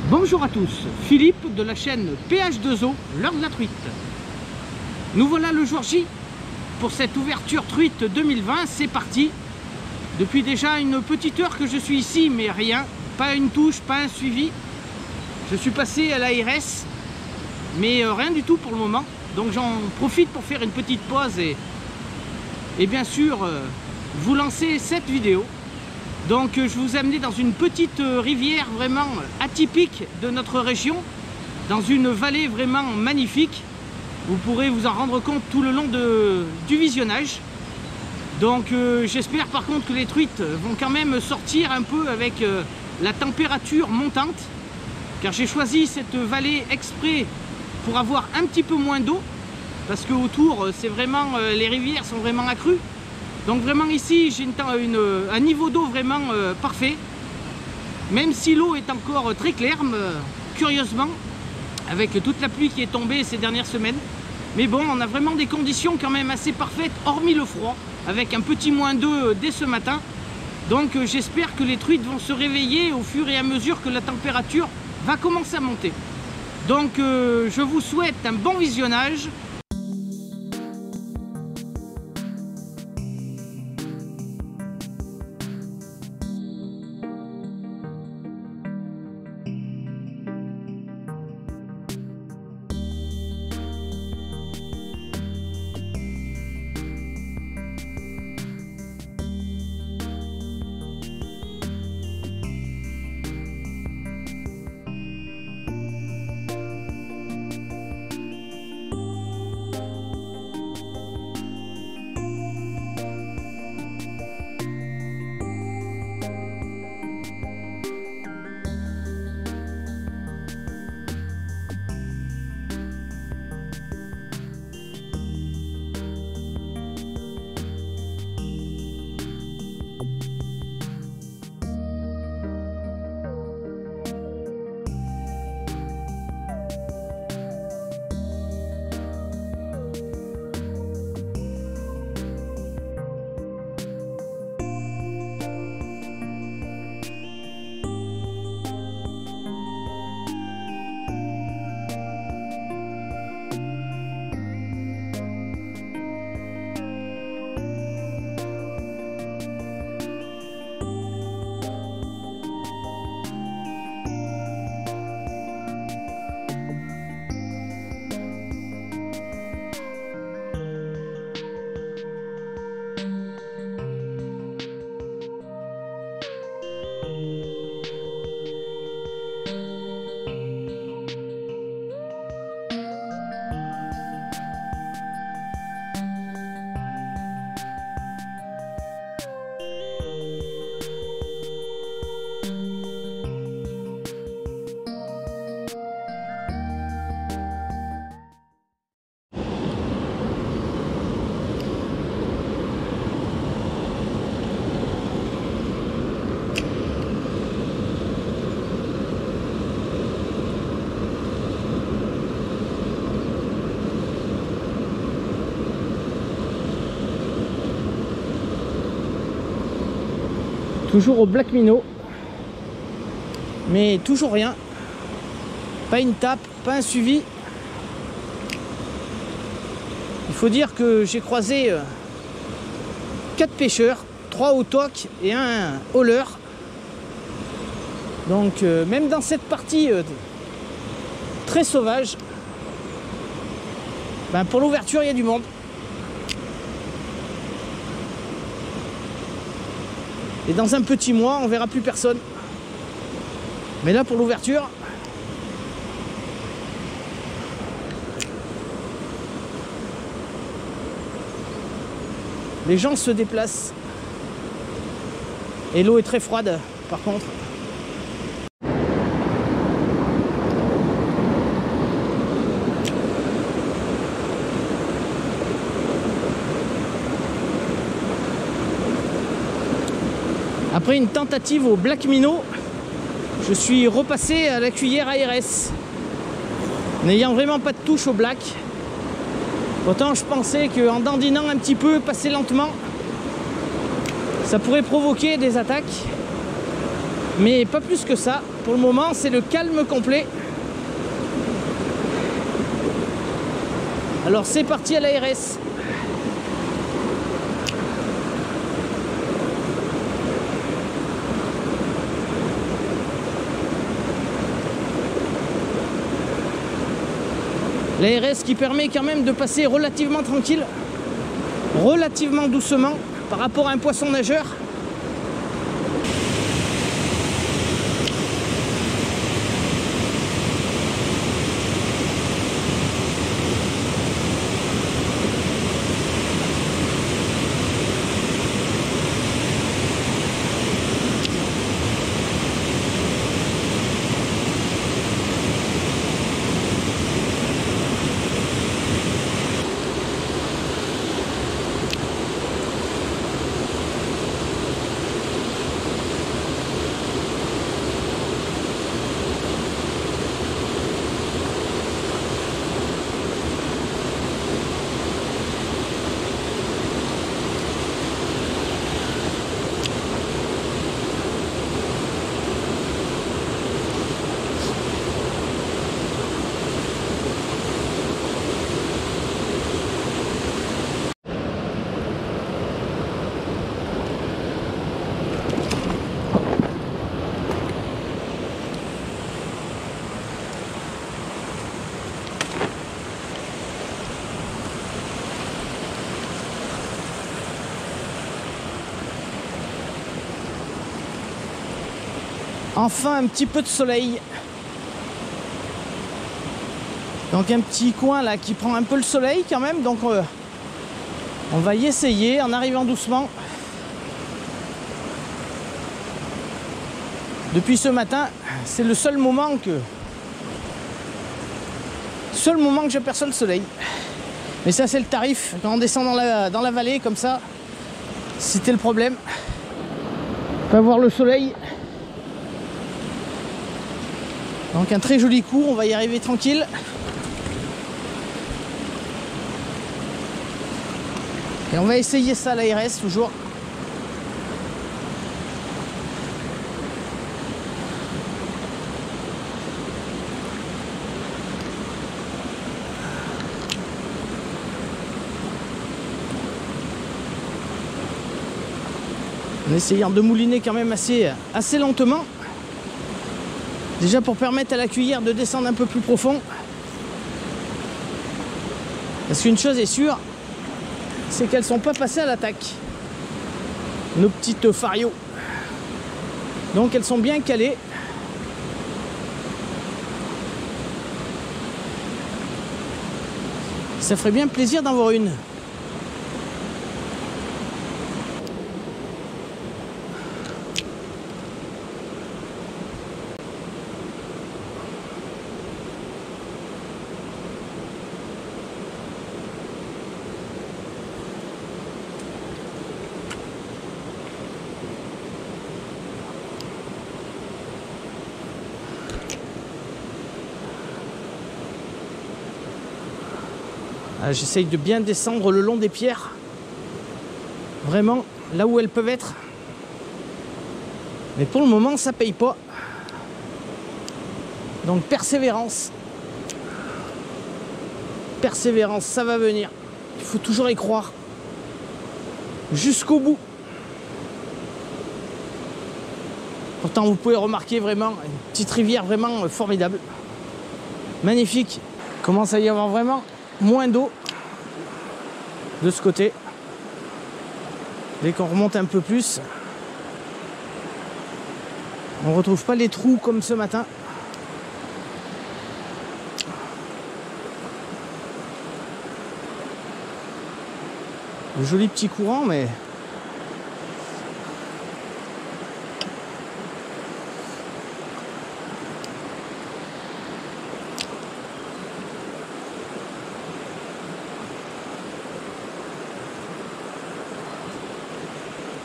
Bonjour à tous, Philippe de la chaîne PH2O, l'heure de la truite. Nous voilà le jour J pour cette ouverture truite 2020, c'est parti. Depuis déjà une petite heure que je suis ici, mais rien, pas une touche, pas un suivi. Je suis passé à l'ARS, mais rien du tout pour le moment. Donc j'en profite pour faire une petite pause et bien sûr vous lancer cette vidéo. Donc je vous ai amené dans une petite rivière vraiment atypique de notre région, dans une vallée vraiment magnifique. Vous pourrez vous en rendre compte tout le long du visionnage. Donc j'espère par contre que les truites vont quand même sortir un peu avec la température montante, car j'ai choisi cette vallée exprès pour avoir un petit peu moins d'eau, parce que autour c'est vraiment les rivières sont vraiment accrues. Donc vraiment ici j'ai un niveau d'eau vraiment parfait, même si l'eau est encore très claire, curieusement, avec toute la pluie qui est tombée ces dernières semaines. Mais bon, on a vraiment des conditions quand même assez parfaites, hormis le froid, avec un petit moins 2 dès ce matin. Donc j'espère que les truites vont se réveiller au fur et à mesure que la température va commencer à monter. Donc je vous souhaite un bon visionnage. Toujours au Black Minnow, mais toujours rien, pas une tape, pas un suivi. Il faut dire que j'ai croisé 4 pêcheurs, 3 au toc et un hauler. Donc même dans cette partie très sauvage, ben, pour l'ouverture il y a du monde. Et dans un petit mois, on verra plus personne. Mais là, pour l'ouverture, les gens se déplacent. Et l'eau est très froide, par contre. Après une tentative au Black Minnow, je suis repassé à la cuillère ARS, n'ayant vraiment pas de touche au Black. Pourtant je pensais qu'en dandinant un petit peu, passer lentement, Ça pourrait provoquer des attaques, mais pas plus que ça. Pour le moment, c'est le calme complet. Alors c'est parti à l'ARS. L'ARS qui permet quand même de passer relativement tranquille, relativement doucement par rapport à un poisson nageur. Enfin un petit peu de soleil. Donc un petit coin là qui prend un peu le soleil quand même. Donc on va y essayer en arrivant doucement. Depuis ce matin, c'est le seul moment que j'aperçois le soleil. Mais ça c'est le tarif. Quand on descend dans la vallée comme ça, c'était le problème. On va voir le soleil. Donc un très joli coup, on va y arriver tranquille. Et on va essayer ça à l'ARS toujours. En essayant de mouliner quand même assez lentement. Déjà pour permettre à la cuillère de descendre un peu plus profond. Parce qu'une chose est sûre, c'est qu'elles ne sont pas passées à l'attaque. Nos petites farios. Donc elles sont bien calées. Ça ferait bien plaisir d'en voir une. J'essaye de bien descendre le long des pierres. Vraiment, là où elles peuvent être. Mais pour le moment, ça paye pas. Donc persévérance. Persévérance, ça va venir. Il faut toujours y croire. Jusqu'au bout. Pourtant, vous pouvez remarquer vraiment une petite rivière vraiment formidable. Magnifique. Il commence à y avoir vraiment moins d'eau de ce côté. Dès qu'on remonte un peu plus, on retrouve pas les trous comme ce matin. Un joli petit courant, mais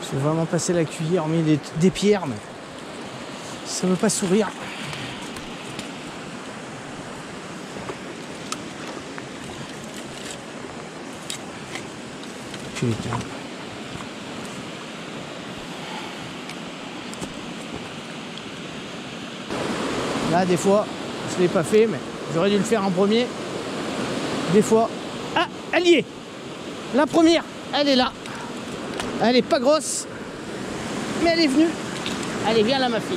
je vais vraiment passer la cuillère au milieu des pierres, mais ça ne veut pas sourire. Putain. Là, des fois, je ne l'ai pas fait, mais j'aurais dû le faire en premier. Des fois... Ah, elle y est. La première, elle est là. Elle n'est pas grosse, mais elle est venue. Allez, viens là, ma fille.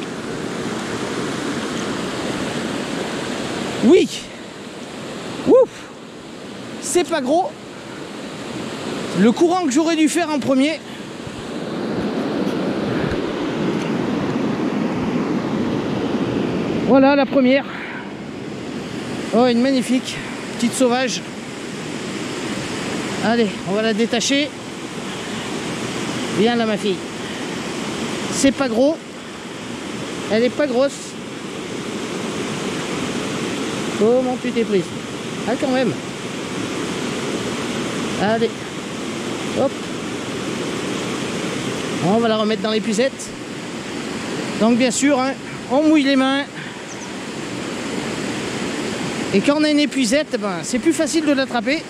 Oui. Ouf. C'est pas gros. Le courant que j'aurais dû faire en premier. Voilà la première. Oh, une magnifique petite sauvage. Allez, on va la détacher. Viens là, ma fille. C'est pas gros. Elle est pas grosse. Comment tu t'es prise? Ah, quand même. Allez. Hop. On va la remettre dans l'épuisette. Donc bien sûr, hein, on mouille les mains. Et quand on a une épuisette, ben, c'est plus facile de l'attraper.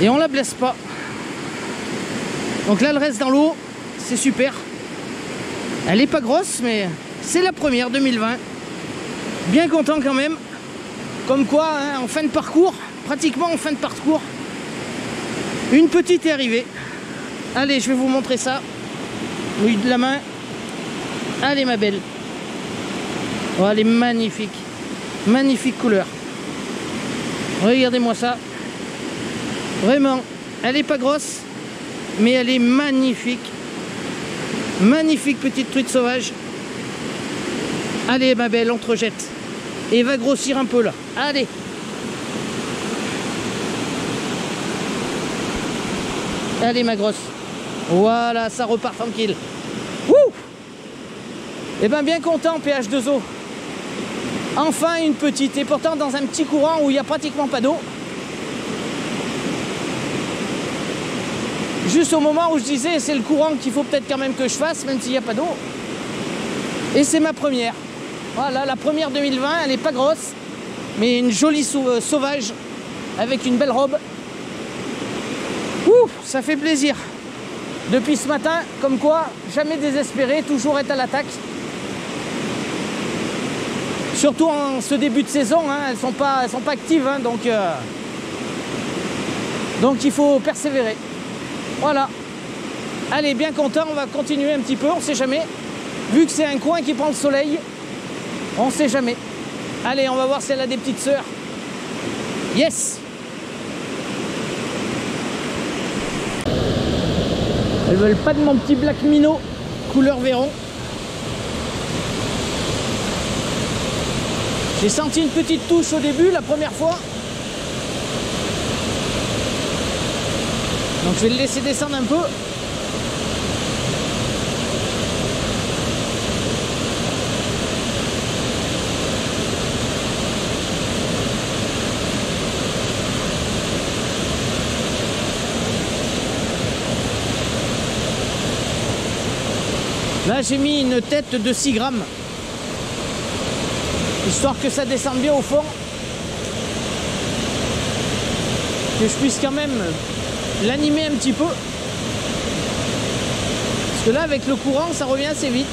Et on la blesse pas. Donc là, elle reste dans l'eau. C'est super. Elle est pas grosse, mais c'est la première 2020. Bien content quand même. Comme quoi, hein, en fin de parcours, pratiquement en fin de parcours, une petite est arrivée. Allez, je vais vous montrer ça. Mouille de la main. Allez, ma belle. Oh, elle est magnifique. Magnifique couleur. Regardez-moi ça. Vraiment, elle est pas grosse, mais elle est magnifique. Magnifique petite truite sauvage. Allez, ma belle, on te rejette. Et va grossir un peu là. Allez. Allez, ma grosse. Voilà, ça repart tranquille. Wouh! Eh ben, bien content, PH2O. Enfin une petite, et pourtant dans un petit courant où il n'y a pratiquement pas d'eau. Juste au moment où je disais c'est le courant qu'il faut peut-être quand même que je fasse, même s'il n'y a pas d'eau. Et c'est ma première. Voilà, la première 2020, elle n'est pas grosse, mais une jolie sauvage avec une belle robe. Ouh, ça fait plaisir. Depuis ce matin, comme quoi, jamais désespéré, toujours être à l'attaque. Surtout en ce début de saison, hein, elles sont pas actives, hein, donc il faut persévérer. Voilà. Allez, bien content, on va continuer un petit peu, on sait jamais. Vu que c'est un coin qui prend le soleil, on sait jamais. Allez, on va voir si elle a des petites sœurs. Yes! Elles veulent pas de mon petit black minnow couleur Véron. J'ai senti une petite touche au début, la première fois. Donc je vais le laisser descendre un peu. Là j'ai mis une tête de 6 grammes. Histoire que ça descende bien au fond. Que je puisse quand même l'animer un petit peu. Parce que là avec le courant ça revient assez vite.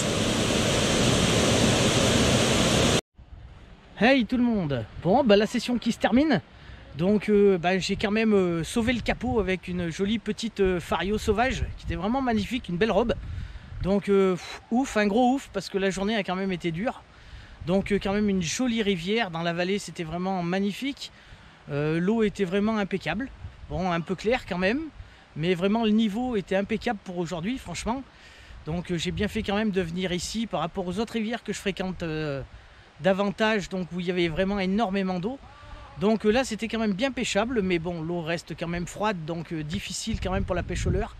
Hey tout le monde. Bon bah la session qui se termine. Donc j'ai quand même sauvé le capot avec une jolie petite fario sauvage qui était vraiment magnifique, une belle robe. Donc ouf, un gros ouf parce que la journée a quand même été dure. Donc quand même une jolie rivière dans la vallée, c'était vraiment magnifique. L'eau était vraiment impeccable. Bon, un peu clair quand même, mais vraiment le niveau était impeccable pour aujourd'hui, franchement. Donc j'ai bien fait quand même de venir ici par rapport aux autres rivières que je fréquente davantage, donc où il y avait vraiment énormément d'eau. Donc là c'était quand même bien pêchable, mais bon, l'eau reste quand même froide, donc difficile quand même pour la pêche au leurre.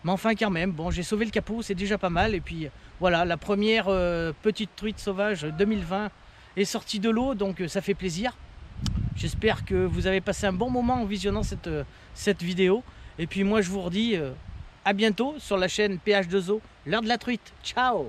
Mais enfin quand même, bon, j'ai sauvé le capot, c'est déjà pas mal. Et puis voilà, la première petite truite sauvage 2020 est sortie de l'eau, donc ça fait plaisir. J'espère que vous avez passé un bon moment en visionnant cette vidéo. Et puis moi je vous redis à bientôt sur la chaîne PH2O, l'heure de la truite. Ciao!